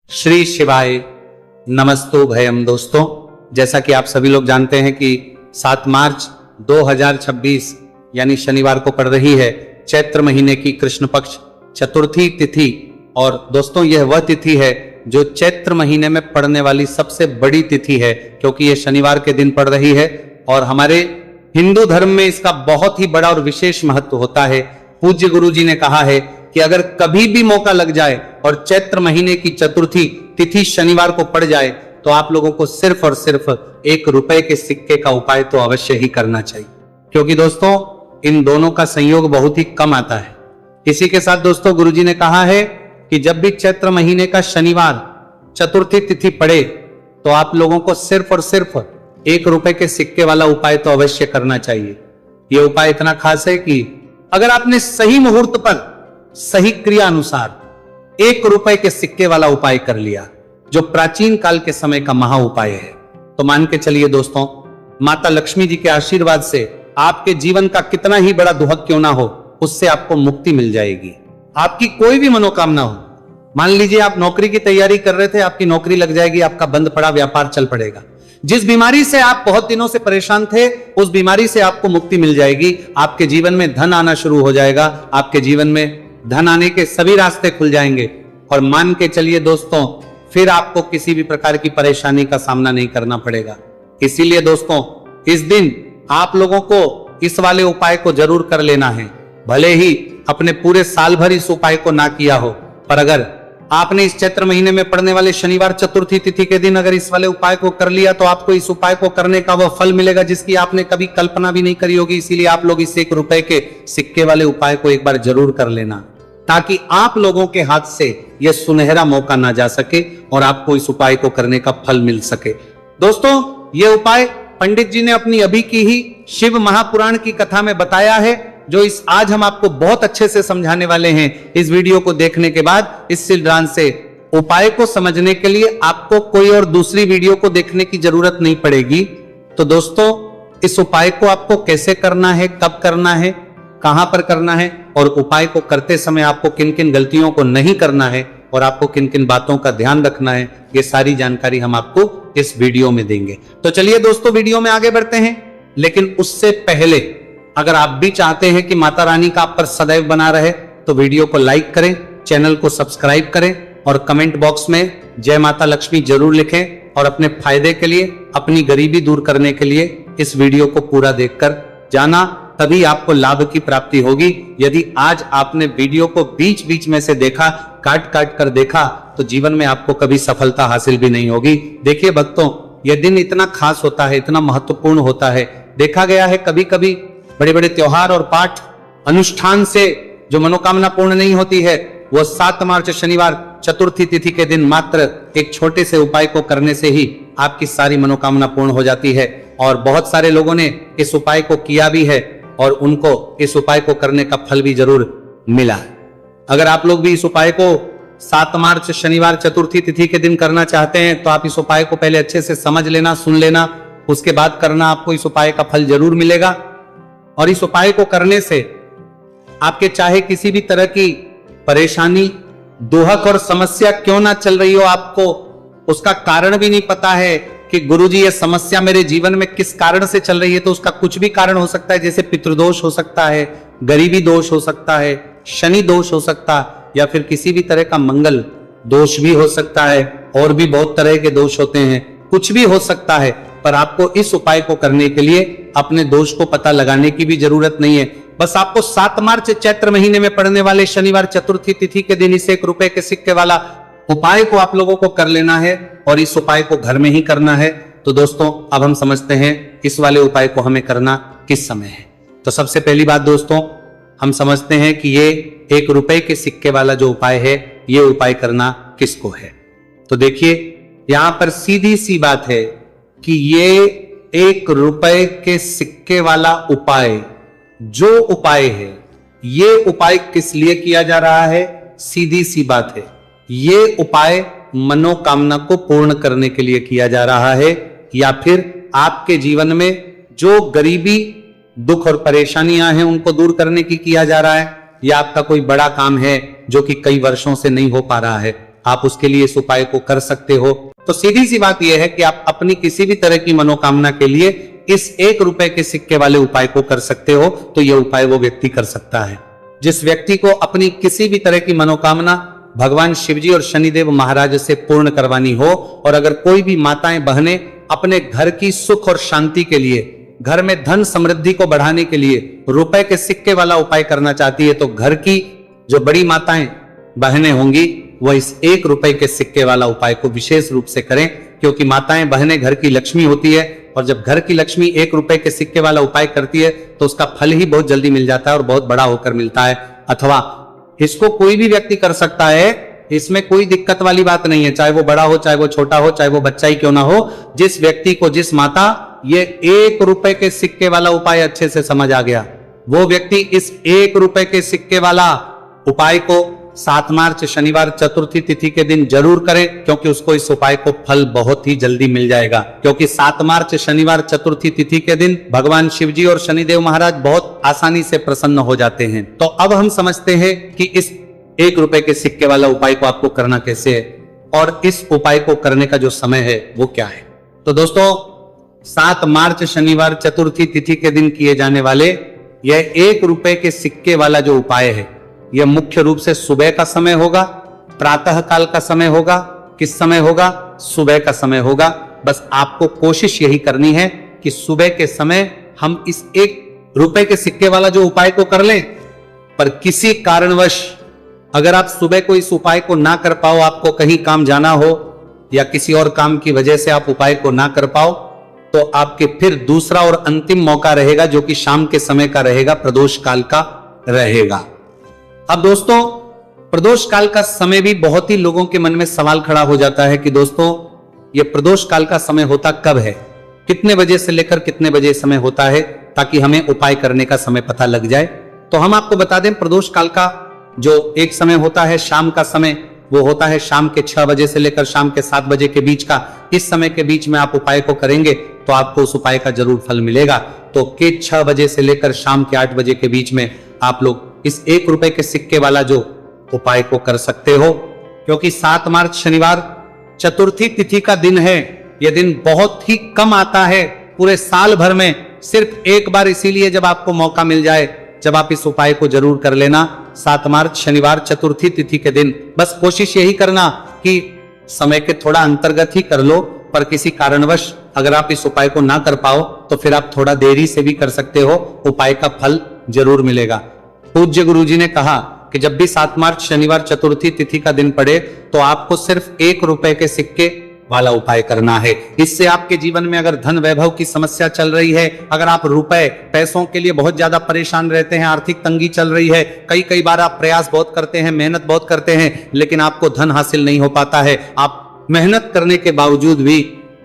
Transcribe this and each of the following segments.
श्री शिवाय नमस्तो भयम। दोस्तों, जैसा कि आप सभी लोग जानते हैं कि 7 मार्च 2026 यानी शनिवार को पड़ रही है चैत्र महीने की कृष्ण पक्ष चतुर्थी तिथि। और दोस्तों, यह वह तिथि है जो चैत्र महीने में पड़ने वाली सबसे बड़ी तिथि है, क्योंकि यह शनिवार के दिन पड़ रही है और हमारे हिंदू धर्म में इसका बहुत ही बड़ा और विशेष महत्व होता है। पूज्य गुरु जी ने कहा है कि अगर कभी भी मौका लग जाए और चैत्र महीने की चतुर्थी तिथि शनिवार को पड़ जाए तो आप लोगों को सिर्फ और सिर्फ 1 रुपए के सिक्के का उपाय तो अवश्य ही करना चाहिए, क्योंकि दोस्तों इन दोनों का संयोग बहुत ही कम आता है। इसी के साथ दोस्तों, गुरुजी ने कहा है कि जब भी चैत्र महीने का शनिवार चतुर्थी तिथि पड़े तो आप लोगों को सिर्फ और सिर्फ 1 रुपए के सिक्के वाला उपाय तो अवश्य करना चाहिए। यह उपाय इतना खास है कि अगर आपने सही मुहूर्त पर सही क्रिया अनुसार 1 रुपए के सिक्के वाला उपाय कर लिया, जो प्राचीन काल के समय का महा उपाय है, तो मान के चलिए दोस्तों, माता लक्ष्मी जी के आशीर्वाद से आपके जीवन का कितना ही बड़ा दुहक क्यों ना हो, उससे आपको मुक्ति मिल जाएगी। आपकी कोई भी मनोकामना हो, मान लीजिए आप नौकरी की तैयारी कर रहे थे, आपकी नौकरी लग जाएगी, आपका बंद पड़ा व्यापार चल पड़ेगा। जिस बीमारी से आप बहुत दिनों से परेशान थे, उस बीमारी से आपको मुक्ति मिल जाएगी। आपके जीवन में धन आना शुरू हो जाएगा, आपके जीवन में धन आने के सभी रास्ते खुल जाएंगे। और मान के चलिए दोस्तों, फिर आपको किसी भी प्रकार की परेशानी का सामना नहीं करना पड़ेगा। इसीलिए दोस्तों, इस दिन आप लोगों को इस वाले उपाय को जरूर कर लेना है। भले ही अपने पूरे साल भर इस उपाय को ना किया हो, पर अगर आपने इस चैत्र महीने में पड़ने वाले शनिवार चतुर्थी तिथि के दिन अगर इस वाले उपाय को कर लिया तो आपको इस उपाय को करने का वह फल मिलेगा जिसकी आपने कभी कल्पना भी नहीं करी होगी। इसीलिए आप लोग इस 1 रुपए के सिक्के वाले उपाय को एक बार जरूर कर लेना, ताकि आप लोगों के हाथ से यह सुनहरा मौका ना जा सके और आपको इस उपाय को करने का फल मिल सके। दोस्तों, यह उपाय पंडित जी ने अपनी अभी की ही शिव महापुराण की कथा में बताया है, जो इस आज हम आपको बहुत अच्छे से समझाने वाले हैं। इस वीडियो को देखने के बाद इस सिद्धांत से उपाय को समझने के लिए आपको कोई और दूसरी वीडियो को देखने की जरूरत नहीं पड़ेगी। तो दोस्तों, इस उपाय को आपको कैसे करना है, कब करना है, कहां पर करना है और उपाय को करते समय आपको किन किन गलतियों को नहीं करना है और आपको किन किन बातों का ध्यान रखना है, ये सारी जानकारी हम आपको इस वीडियो में देंगे। तो चलिए दोस्तों, वीडियो में आगे बढ़ते हैं। लेकिन उससे पहले अगर आप भी चाहते हैं कि माता रानी का आप पर सदैव बना रहे, तो वीडियो को लाइक करें, चैनल को सब्सक्राइब करें और कमेंट बॉक्स में जय माता लक्ष्मी जरूर लिखें। और अपने फायदे के लिए, अपनी गरीबी दूर करने के लिए इस वीडियो को पूरा देखकर जाना, तभी आपको लाभ की प्राप्ति होगी। यदि आज आपने वीडियो को बीच बीच में से देखा, काट काट कर देखा, तो जीवन में आपको कभी सफलता हासिल भी नहीं होगी। देखिए भक्तों, यह दिन इतना खास होता है, इतना महत्वपूर्ण होता है। देखा गया है कभी कभी बड़े बड़े त्योहार और पाठ अनुष्ठान से जो मनोकामना पूर्ण नहीं होती है, वह 7 मार्च शनिवार चतुर्थी तिथि के दिन मात्र एक छोटे से उपाय को करने से ही आपकी सारी मनोकामना पूर्ण हो जाती है। और बहुत सारे लोगों ने इस उपाय को किया भी है और उनको इस उपाय को करने का फल भी जरूर मिला है। अगर आप लोग भी इस उपाय को 7 मार्च शनिवार चतुर्थी तिथि के दिन करना चाहते हैं, तो आप इस उपाय को पहले अच्छे से समझ लेना, सुन लेना, उसके बाद करना। आपको इस उपाय का फल जरूर मिलेगा। और इस उपाय को करने से आपके चाहे किसी भी तरह की परेशानी, दुहक और समस्या क्यों ना चल रही हो, आपको उसका कारण भी नहीं पता है कि गुरुजी ये समस्या मेरे जीवन में किस कारण से चल रही है, तो उसका कुछ भी कारण हो सकता है। जैसे पितृदोष हो सकता है, गरीबी दोष हो सकता है, शनि दोष हो सकता है, या फिर किसी भी तरह का मंगल दोष भी हो सकता है। और भी बहुत तरह के दोष होते हैं, कुछ भी हो सकता है। पर आपको इस उपाय को करने के लिए अपने दोष को पता लगाने की भी जरूरत नहीं है। बस आपको 7 मार्च चैत्र महीने में पड़ने वाले शनिवार चतुर्थी तिथि के दिन इस 1 रुपए के सिक्के वाला उपाय को आप लोगों को कर लेना है और इस उपाय को घर में ही करना है। तो दोस्तों, अब हम समझते हैं इस वाले उपाय को हमें करना किस समय है। तो सबसे पहली बात दोस्तों, हम समझते हैं कि ये 1 रुपए के सिक्के वाला जो उपाय है, ये उपाय करना किसको है। तो देखिए, यहां पर सीधी सी बात है कि ये 1 रुपए के सिक्के वाला उपाय जो उपाय है, ये उपाय किस लिए किया जा रहा है। सीधी सी बात है, ये उपाय मनोकामना को पूर्ण करने के लिए किया जा रहा है, या फिर आपके जीवन में जो गरीबी, दुख और परेशानियां हैं उनको दूर करने की किया जा रहा है, या आपका कोई बड़ा काम है जो कि कई वर्षों से नहीं हो पा रहा है, आप उसके लिए इस उपाय को कर सकते हो। तो सीधी सी बात यह है कि आप अपनी किसी भी तरह की मनोकामना के लिए इस 1 रुपए के सिक्के वाले उपाय को कर सकते हो। तो यह उपाय वो व्यक्ति कर सकता है जिस व्यक्ति को अपनी किसी भी तरह की मनोकामना भगवान शिवजी और शनिदेव महाराज से पूर्ण करवानी हो। और अगर कोई भी माताएं बहनें अपने घर की सुख और शांति के लिए, घर में धन समृद्धि को बढ़ाने के लिए रुपए के सिक्के वाला उपाय करना चाहती है, तो घर की जो बड़ी माताएं बहनें होंगी वह इस 1 रुपए के सिक्के वाला उपाय को विशेष रूप से करें, क्योंकि माताएं बहनें घर की लक्ष्मी होती है। और जब घर की लक्ष्मी 1 रुपए के सिक्के वाला उपाय करती है तो उसका फल ही बहुत जल्दी मिल जाता है और बहुत बड़ा होकर मिलता है। अथवा इसको कोई भी व्यक्ति कर सकता है, इसमें कोई दिक्कत वाली बात नहीं है, चाहे वो बड़ा हो, चाहे वो छोटा हो, चाहे वो बच्चा ही क्यों ना हो। जिस व्यक्ति को, जिस माता ये 1 रुपए के सिक्के वाला उपाय अच्छे से समझ आ गया, वो व्यक्ति इस 1 रुपए के सिक्के वाला उपाय को 7 मार्च शनिवार चतुर्थी तिथि के दिन जरूर करें, क्योंकि उसको इस उपाय को फल बहुत ही जल्दी मिल जाएगा। क्योंकि 7 मार्च शनिवार चतुर्थी तिथि के दिन भगवान शिवजी और शनिदेव महाराज बहुत आसानी से प्रसन्न हो जाते हैं। तो अब हम समझते हैं कि इस 1 रुपए के सिक्के वाला उपाय को आपको करना कैसे है और इस उपाय को करने का जो समय है वो क्या है। तो दोस्तों, 7 मार्च शनिवार चतुर्थी तिथि के दिन किए जाने वाले यह 1 रुपए के सिक्के वाला जो उपाय है, यह मुख्य रूप से सुबह का समय होगा, प्रातः काल का समय होगा। किस समय होगा? सुबह का समय होगा। बस आपको कोशिश यही करनी है कि सुबह के समय हम इस 1 रुपए के सिक्के वाला जो उपाय को कर लें। पर किसी कारणवश अगर आप सुबह को इस उपाय को ना कर पाओ, आपको कहीं काम जाना हो या किसी और काम की वजह से आप उपाय को ना कर पाओ, तो आपके फिर दूसरा और अंतिम मौका रहेगा, जो कि शाम के समय का रहेगा, प्रदोष काल का रहेगा। अब दोस्तों, प्रदोष काल का समय भी बहुत ही लोगों के मन में सवाल खड़ा हो जाता है कि दोस्तों, ये प्रदोष काल का समय होता कब है, कितने बजे से लेकर कितने बजे समय होता है, ताकि हमें उपाय करने का समय पता लग जाए। तो हम आपको बता दें, प्रदोष काल का जो एक समय होता है, शाम का समय, वो होता है शाम के 6 बजे से लेकर शाम के 7 बजे के बीच का। इस समय के बीच में आप उपाय को करेंगे तो आपको उस उपाय का जरूर फल मिलेगा। तो के 6 बजे से लेकर शाम के 8 बजे के बीच में आप लोग इस 1 रुपए के सिक्के वाला जो उपाय को कर सकते हो। क्योंकि 7 मार्च शनिवार चतुर्थी तिथि का दिन है, यह दिन बहुत ही कम आता है पूरे साल भर में, सिर्फ एक बार। इसीलिए जब आपको मौका मिल जाए, जब आप इस उपाय को जरूर कर लेना 7 मार्च शनिवार चतुर्थी तिथि के दिन। बस कोशिश यही करना कि समय के थोड़ा अंतर्गत ही कर लो, पर किसी कारणवश अगर आप इस उपाय को ना कर पाओ तो फिर आप थोड़ा देरी से भी कर सकते हो, उपाय का फल जरूर मिलेगा। पूज्य गुरुजी ने कहा कि जब भी 7 मार्च शनिवार चतुर्थी तिथि का दिन पड़े तो आपको सिर्फ 1 रुपए के सिक्के वाला उपाय करना है। इससे आपके जीवन में अगर धन वैभव की समस्या चल रही है, अगर आप रुपए पैसों के लिए बहुत ज्यादा परेशान रहते हैं, आर्थिक तंगी चल रही है, कई बार आप प्रयास बहुत करते हैं, मेहनत बहुत करते हैं, लेकिन आपको धन हासिल नहीं हो पाता है, आप मेहनत करने के बावजूद भी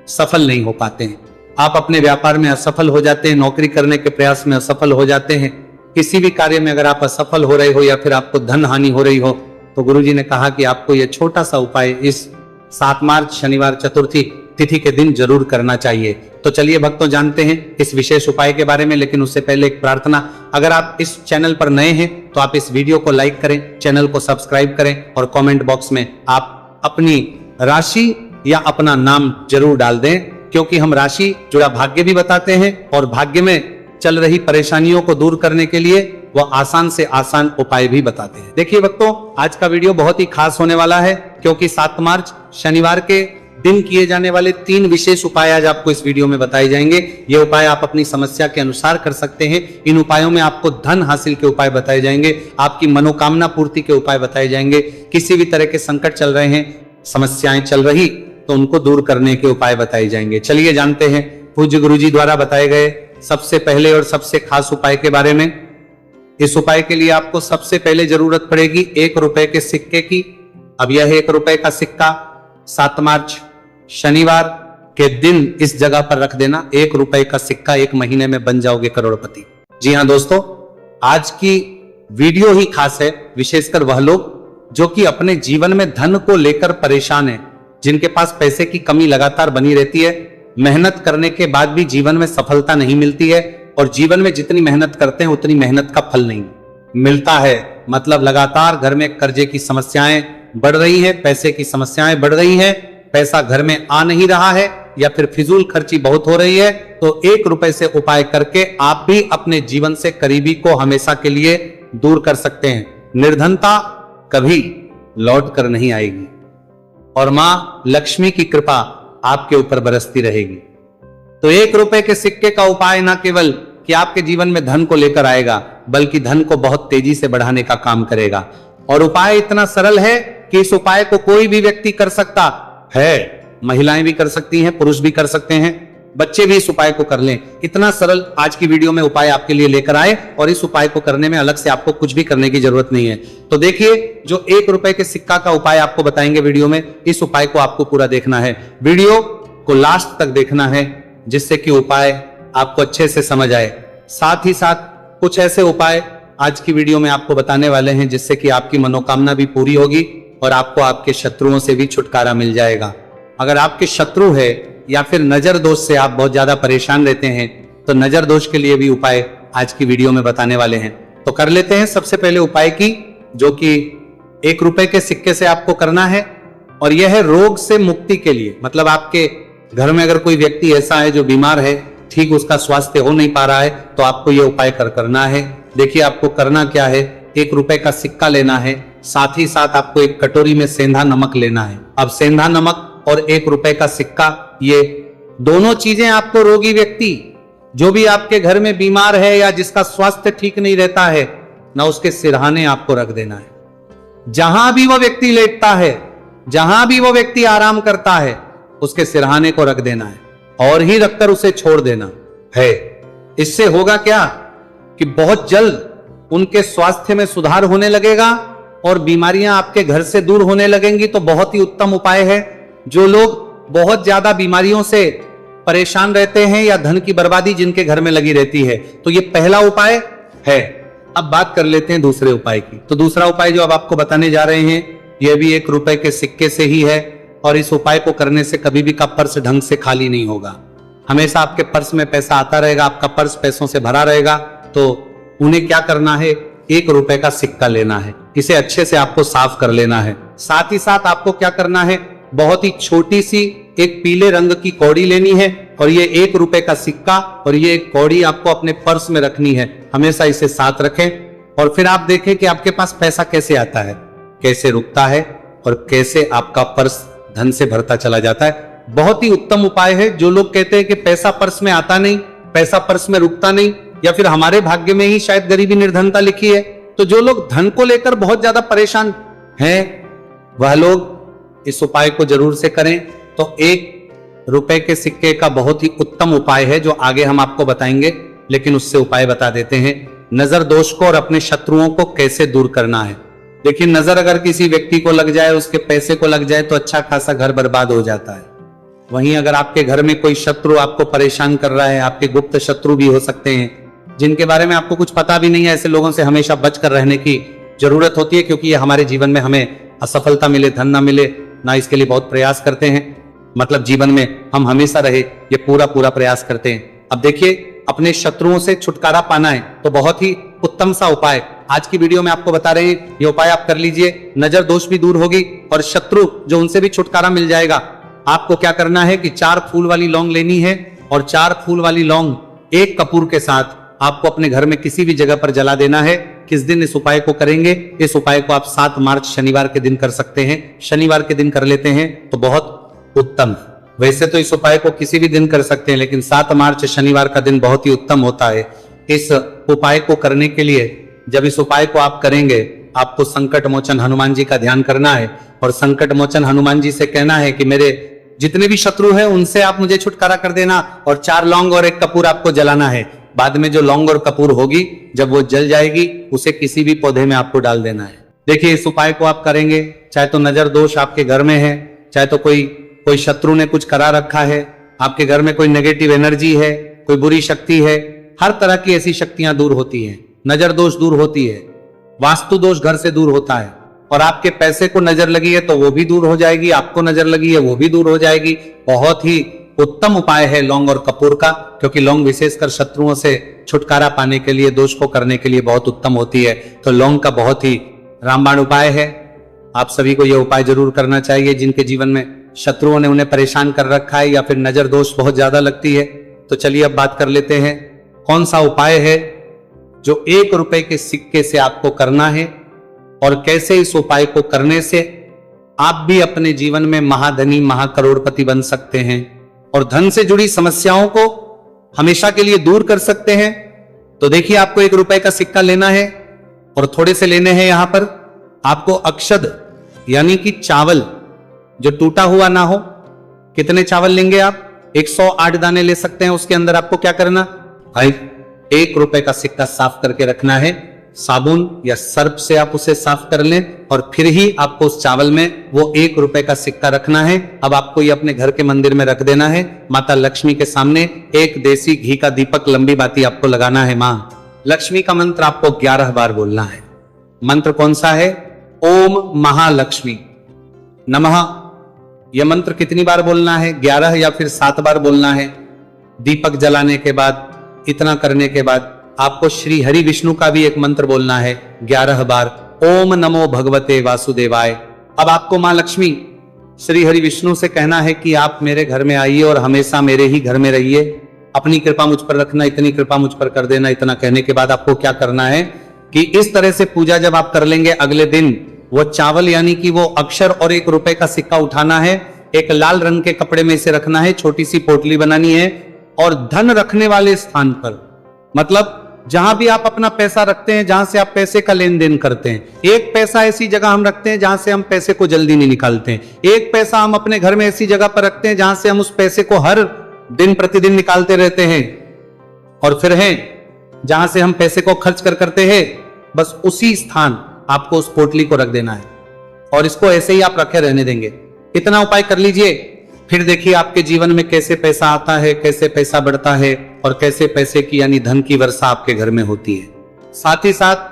सफल नहीं हो पाते हैं, आप अपने व्यापार में असफल हो जाते हैं, नौकरी करने के प्रयास में असफल हो जाते हैं, किसी भी कार्य में अगर आप असफल हो रहे हो या फिर आपको धन हानि हो रही हो, तो गुरुजी ने कहा कि आपको यह छोटा सा उपाय इस 7 मार्च शनिवार चतुर्थी तिथि के दिन जरूर करना चाहिए। तो चलिए भक्तों, जानते हैं इस विशेष उपाय के बारे में। लेकिन उससे पहले एक प्रार्थना, अगर आप इस चैनल पर नए हैं तो आप इस वीडियो को लाइक करें, चैनल को सब्सक्राइब करें और कमेंट बॉक्स में आप अपनी राशि या अपना नाम जरूर डाल दें, क्योंकि हम राशि जुड़ा भाग्य भी बताते हैं और भाग्य में चल रही परेशानियों को दूर करने के लिए वह आसान से आसान उपाय भी बताते हैं। देखिए भक्तों, आज का वीडियो बहुत ही खास होने वाला है, क्योंकि 7 मार्च शनिवार के दिन किए जाने वाले 3 विशेष उपाय आज आपको इस वीडियो में बताए जाएंगे। ये उपाय आप अपनी समस्या के अनुसार कर सकते हैं। इन उपायों में आपको धन हासिल के उपाय बताए जाएंगे, आपकी मनोकामना पूर्ति के उपाय बताए जाएंगे, किसी भी तरह के संकट चल रहे हैं, समस्याएं चल रही तो उनको दूर करने के उपाय बताए जाएंगे। चलिए जानते हैं पूज्य गुरुजी द्वारा बताए गए सबसे पहले और सबसे खास उपाय के बारे में। इस उपाय के लिए आपको सबसे पहले जरूरत पड़ेगी 1 रुपए के सिक्के की। अब यह 1 रुपए का सिक्का 7 मार्च शनिवार के दिन इस जगह पर रख देना। 1 रुपए का सिक्का 1 महीने में बन जाओगे करोड़पति। जी हाँ दोस्तों, आज की वीडियो ही खास है, विशेषकर वह लोग जो कि अपने जीवन में धन को लेकर परेशान हैं, जिनके पास पैसे की कमी लगातार बनी रहती है, मेहनत करने के बाद भी जीवन में सफलता नहीं मिलती है और जीवन में जितनी मेहनत करते हैं उतनी मेहनत का फल नहीं मिलता है। मतलब लगातार घर में कर्जे की समस्याएं, बढ़ रही है, पैसे की समस्याएं बढ़ रही है, पैसा घर में आ नहीं रहा है या फिर फिजूल खर्ची बहुत हो रही है, तो 1 रुपए से उपाय करके आप भी अपने जीवन से करीबी को हमेशा के लिए दूर कर सकते हैं। निर्धनता कभी लौट कर नहीं आएगी और मां लक्ष्मी की कृपा आपके ऊपर बरसती रहेगी। तो 1 रुपए के सिक्के का उपाय न केवल कि आपके जीवन में धन को लेकर आएगा, बल्कि धन को बहुत तेजी से बढ़ाने का काम करेगा। और उपाय इतना सरल है कि इस उपाय को कोई भी व्यक्ति कर सकता है, महिलाएं भी कर सकती हैं, पुरुष भी कर सकते हैं, बच्चे भी इस उपाय को कर लें। इतना सरल आज की वीडियो में उपाय आपके लिए लेकर आए और इस उपाय को करने में अलग से आपको कुछ भी करने की जरूरत नहीं है। तो देखिए, जो 1 रुपए के सिक्का का उपाय आपको बताएंगे वीडियो में, इस उपाय को आपको पूरा देखना है, वीडियो को लास्ट तक देखना है, जिससे कि उपाय आपको अच्छे से समझ आए। साथ ही साथ कुछ ऐसे उपाय आज की वीडियो में आपको बताने वाले हैं जिससे कि आपकी मनोकामना भी पूरी होगी और आपको आपके शत्रुओं से भी छुटकारा मिल जाएगा। अगर आपके शत्रु है या फिर नजर दोष से आप बहुत ज्यादा परेशान रहते हैं, तो नजर दोष के लिए भी उपाय आज की वीडियो में बताने वाले हैं। तो कर लेते हैं सबसे पहले उपाय की, जो कि 1 रुपए के सिक्के से आपको करना है, और यह है रोग से मुक्ति के लिए। मतलब आपके घर में अगर कोई व्यक्ति ऐसा है जो बीमार है, ठीक उसका स्वास्थ्य हो नहीं पा रहा है, तो आपको यह उपाय करना है। देखिए आपको करना क्या है, 1 रुपए का सिक्का लेना है, साथ ही साथ आपको एक कटोरी में सेंधा नमक लेना है। अब सेंधा नमक और 1 रुपए का सिक्का, ये दोनों चीजें आपको रोगी व्यक्ति, जो भी आपके घर में बीमार है या जिसका स्वास्थ्य ठीक नहीं रहता है ना, उसके सिरहाने आपको रख देना है। जहां भी वो व्यक्ति लेटता है, जहां भी वो व्यक्ति आराम करता है, उसके सिरहाने को रख देना है और ही रखकर उसे छोड़ देना है। इससे होगा क्या कि बहुत जल्द उनके स्वास्थ्य में सुधार होने लगेगा और बीमारियां आपके घर से दूर होने लगेंगी। तो बहुत ही उत्तम उपाय है। जो लोग बहुत ज्यादा बीमारियों से परेशान रहते हैं या धन की बर्बादी जिनके घर में लगी रहती है, तो ये पहला उपाय है। अब बात कर लेते हैं दूसरे उपाय की। तो दूसरा उपाय जो अब आपको बताने जा रहे हैं, यह भी 1 रुपए के सिक्के से ही है, और इस उपाय को करने से कभी भी का पर्स ढंग से खाली नहीं होगा। हमेशा आपके पर्स में पैसा आता रहेगा, आपका पर्स पैसों से भरा रहेगा। तो उन्हें क्या करना है, 1 रुपए का सिक्का लेना है, इसे अच्छे से आपको साफ कर लेना है। साथ ही साथ आपको क्या करना है, बहुत ही छोटी सी एक पीले रंग की कौड़ी लेनी है, और ये 1 रुपए का सिक्का और ये एक कौड़ी आपको अपने पर्स में रखनी है। हमेशा इसे साथ रखें और फिर आप देखें कि आपके पास पैसा कैसे आता है, कैसे रुकता है और कैसे आपका पर्स धन से भरता चला जाता है। बहुत ही उत्तम उपाय है। जो लोग कहते हैं कि पैसा पर्स में आता नहीं, पैसा पर्स में रुकता नहीं, या फिर हमारे भाग्य में ही शायद गरीबी निर्धनता लिखी है, तो जो लोग धन को लेकर बहुत ज्यादा परेशान हैं, वह लोग इस उपाय को जरूर से करें। तो 1 रुपए के सिक्के का बहुत ही उत्तम उपाय है, जो आगे हम आपको बताएंगे, लेकिन उससे उपाय बता देते हैं। नजर दोष को और अपने शत्रुओं को कैसे दूर करना है। देखिए, नजर अगर किसी व्यक्ति को लग जाए, उसके पैसे को लग जाए, तो अच्छा खासा घर बर्बाद हो जाता है। वहीं अगर आपके घर में कोई शत्रु आपको परेशान कर रहा है, आपके गुप्त शत्रु भी हो सकते हैं, जिनके बारे में आपको कुछ पता भी नहीं है, ऐसे लोगों से हमेशा बचकर रहने की जरूरत होती है, क्योंकि ये हमारे जीवन में हमें असफलता मिले, धन ना मिले ना, इसके लिए बहुत प्रयास करते हैं। मतलब जीवन में हम हमेशा रहे, ये पूरा प्रयास करते हैं। अब देखिए, अपने शत्रुओं से छुटकारा पाना है, तो बहुत ही उत्तम सा उपाय आज की वीडियो में आपको बता रहे हैं। ये उपाय आप कर लीजिए, नजर दोष भी दूर होगी और शत्रु जो उनसे भी छुटकारा मिल जाएगा। आपको क्या करना है कि 4 फूल वाली लौंग लेनी है, और 4 फूल वाली लौंग 1 कपूर के साथ आपको अपने घर में किसी भी जगह पर जला देना है। किस दिन इस उपाय को करेंगे? इस उपाय को आप 7 मार्च शनिवार के दिन कर सकते हैं। शनिवार के दिन कर लेते हैं तो बहुत उत्तम। वैसे तो इस उपाय को किसी भी दिन कर सकते हैं, लेकिन 7 मार्च शनिवार का दिन बहुत ही उत्तम होता है। इस उपाय को करने के लिए, जब इस उपाय को आप करेंगे, आपको संकट मोचन हनुमान जी का ध्यान करना है, और संकट मोचन हनुमान जी से कहना है कि मेरे जितने भी शत्रु हैं उनसे आप मुझे छुटकारा कर देना, और 4 लौंग और 1 कपूर आपको जलाना है। बाद में जो लौंग और कपूर होगी, जब वो जल जाएगी, उसे किसी भी पौधे में आपको डाल देना है। देखिए, इस उपाय को आप करेंगे, चाहे तो नजर दोष आपके घर में है, चाहे तो कोई शत्रु ने कुछ करा रखा है, आपके घर में कोई नेगेटिव एनर्जी है, कोई बुरी शक्ति है, हर तरह की ऐसी शक्तियां दूर होती हैं। नजर दोष दूर होती है, वास्तु दोष घर से दूर होता है, और आपके पैसे को नजर लगी है तो वो भी दूर हो जाएगी, आपको नजर लगी है वो भी दूर हो जाएगी। बहुत ही उत्तम उपाय है लौंग और कपूर का, क्योंकि लौंग विशेषकर शत्रुओं से छुटकारा पाने के लिए, दोष को करने के लिए बहुत उत्तम होती है। तो लौंग का बहुत ही रामबाण उपाय है। आप सभी को यह उपाय जरूर करना चाहिए। जिनके जीवन में शत्रुओं ने उन्हें परेशान कर रखा है या फिर नजर दोष बहुत ज्यादा लगती है, तो चलिए अब बात कर लेते हैं कौन सा उपाय है जो 1 रुपए के सिक्के से आपको करना है और कैसे इस उपाय को करने से आप भी अपने जीवन में महाधनी महाकरोड़पति बन सकते हैं और धन से जुड़ी समस्याओं को हमेशा के लिए दूर कर सकते हैं। तो देखिए, आपको 1 रुपए का सिक्का लेना है और थोड़े से लेने हैं। यहां पर आपको अक्षद यानी कि चावल जो टूटा हुआ ना हो। कितने चावल लेंगे आप? 108 दाने ले सकते हैं। उसके अंदर आपको क्या करना भाई, 1 रुपए का सिक्का साफ करके रखना है। साबुन या सर्फ से आप उसे साफ कर लें और फिर ही आपको उस चावल में वो 1 रुपए का सिक्का रखना है। अब आपको ये अपने घर के मंदिर में रख देना है। माता लक्ष्मी के सामने एक देसी घी का दीपक लंबी बाती आपको लगाना है। मां लक्ष्मी का मंत्र आपको 11 बार बोलना है। मंत्र कौन सा है? ओम महालक्ष्मी नमः। यह मंत्र कितनी बार बोलना है? 11 या फिर 7 बार बोलना है। दीपक जलाने के बाद, इतना करने के बाद आपको श्री हरि विष्णु का भी एक मंत्र बोलना है 11 बार। ओम नमो भगवते वासुदेवाय। अब आपको मां लक्ष्मी श्री हरि विष्णु से कहना है कि आप मेरे घर में आइए और हमेशा मेरे ही घर में रहिए। अपनी कृपा मुझ पर रखना, इतनी कृपा मुझ पर कर देना। इतना कहने के बाद आपको क्या करना है कि इस तरह से पूजा जब आप कर लेंगे, अगले दिन वो चावल यानी कि वो अक्षर और 1 रुपए का सिक्का उठाना है। एक लाल रंग के कपड़े में इसे रखना है। छोटी सी पोटली बनानी है और धन रखने वाले स्थान पर, मतलब जहां भी आप अपना पैसा रखते हैं, जहां से आप पैसे का लेन देन करते हैं, एक पैसा ऐसी जगह हम रखते हैं जहां से हम पैसे को जल्दी नहीं निकालते हैं। एक पैसा हम अपने घर में ऐसी जगह पर रखते हैं जहां से हम उस पैसे को हर दिन प्रतिदिन निकालते रहते हैं। और फिर है जहां से हम पैसे को खर्च करते हैं, बस उसी स्थान आपको उस पोटली को रख देना है और इसको ऐसे ही आप रखे रहने देंगे। इतना उपाय कर लीजिए, फिर देखिए आपके जीवन में कैसे पैसा आता है, कैसे पैसा बढ़ता है और कैसे पैसे की यानी धन की वर्षा आपके घर में होती है। साथ ही साथ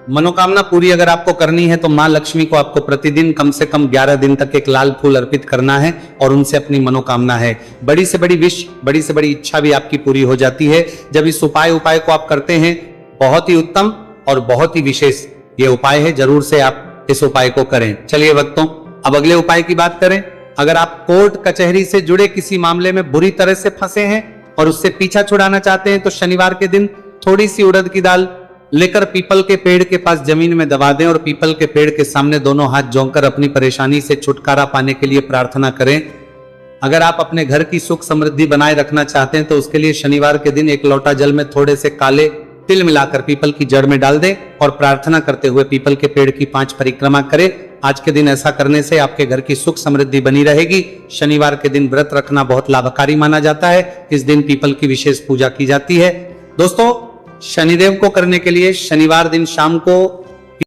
मनोकामना पूरी अगर आपको करनी है तो मां लक्ष्मी को आपको प्रतिदिन कम से कम 11 दिन तक एक लाल फूल अर्पित करना है और उनसे अपनी मनोकामना है, बड़ी से बड़ी विश, बड़ी से बड़ी इच्छा भी आपकी पूरी हो जाती है जब इस उपाय को आप करते हैं। बहुत ही उत्तम और बहुत ही विशेष ये उपाय है, जरूर से आप इस उपाय को करें। चलिए भक्तों, अब अगले उपाय की बात करें। अगर आप कोर्ट कचहरी से जुड़े किसी मामले में बुरी तरह से फंसे हैं और उससे पीछा छुड़ाना चाहते हैं, तो शनिवार के दिन थोड़ी सी उड़द की दाल लेकर पीपल के पेड़ के पास जमीन में दबा दें और पीपल के पेड़ के सामने दोनों हाथ जोड़कर अपनी परेशानी से छुटकारा पाने के लिए प्रार्थना करें। अगर आप अपने घर की सुख समृद्धि बनाए रखना चाहते हैं तो उसके लिए शनिवार के दिन 1 लोटा जल में थोड़े से काले तिल मिलाकर पीपल की जड़ में डाल दें और प्रार्थना करते हुए पीपल के पेड़ की 5 परिक्रमा करें। आज के दिन ऐसा करने से आपके घर की सुख समृद्धि बनी रहेगी। शनिवार के दिन व्रत रखना बहुत लाभकारी माना जाता है। इस दिन पीपल की विशेष पूजा की जाती है। दोस्तों, शनिदेव को करने के लिए शनिवार दिन शाम को